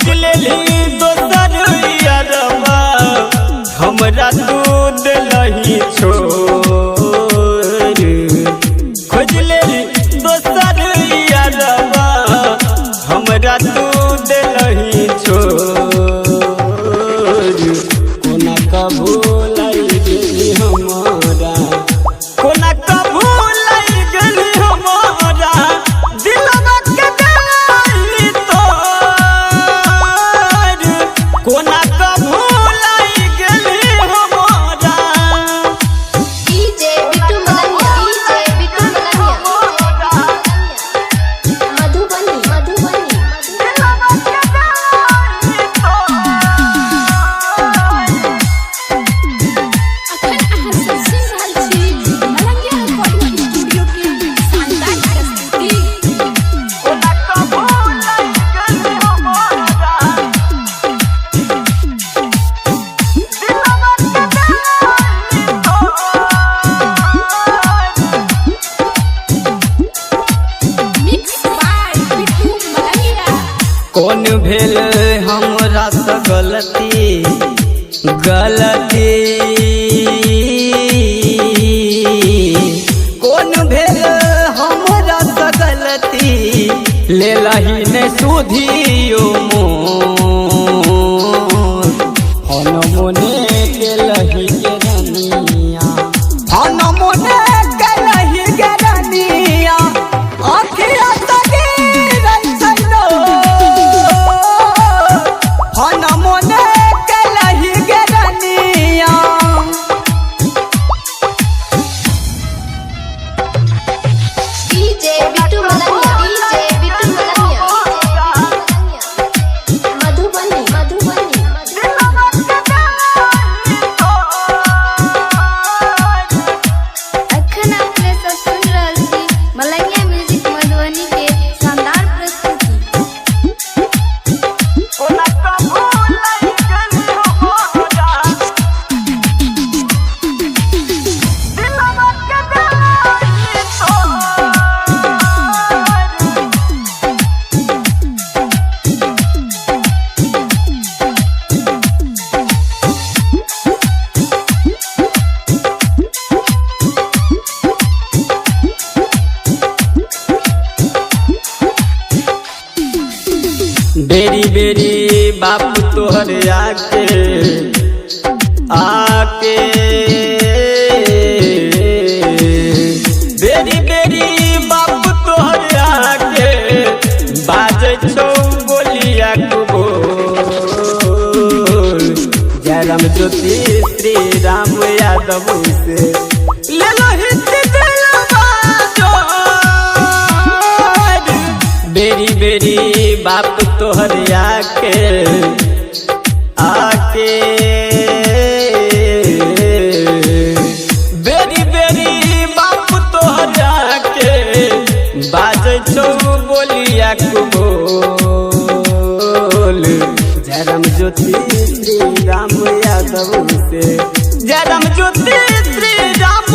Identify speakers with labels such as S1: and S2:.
S1: खोज लेली दोसर यारवा हमरा दूध लही छोड़। खोज लेली दोसर यारवा हमरा दूध लही छोड़। कोना कबू लाई गेली हमारा, कोना कबू लाई गेली हमारा दिलवा के दिलाई तोर। कोना कबू लाई गेली हमारा।
S2: डीजे बिट्टू मलंगिया, डीजे बिट्टू मलंगिया, मधुबनी मधुबनी
S1: दिलवा के दिलाई तोर।
S2: अखन अहाँ सब सुनि रहल छी मलंगिया रिकॉर्डिंग स्टूडियो की शानदार प्रस्तुति।
S1: कोना कबू लाई गेली हमारा दिलवा के दिलाई तोर।
S2: Mix by Bittu Malangiya.
S1: कौन भेल हमरा से गलती गलती, कौन भेल हमरा से गलती ले लही ने सुधियो मोर। हन मोने के लही के रनिया, हन मोने के लही के रनिया आखिया तगी रही सनो। हन मोने के लही के रनिया।
S2: डीजे बिट्टू मलंगिया, डीजे बिट्टू मलंगिया, मधुबनी मधुबनी अखन अपने सब सुन रहल छी मलंगिया म्यूजिक मधुबनी के शानदार प्रस्तुति।
S1: बेरी बेरी बाप तोहर आके आके, बेरी बेरी बाप तोहर आके बाजै छौ बोलिया को बोल। जयराम ज्योति श्री राम यादव से ले लो हित दिलवा जोर। बेरी बेरी बाप तोहर आके आके, बेरी बेरी बाप तोहर आके बाजै छौ बोलिया को बोल। जयराम ज्योति श्री राम यादव से, जयराम ज्योति श्री राम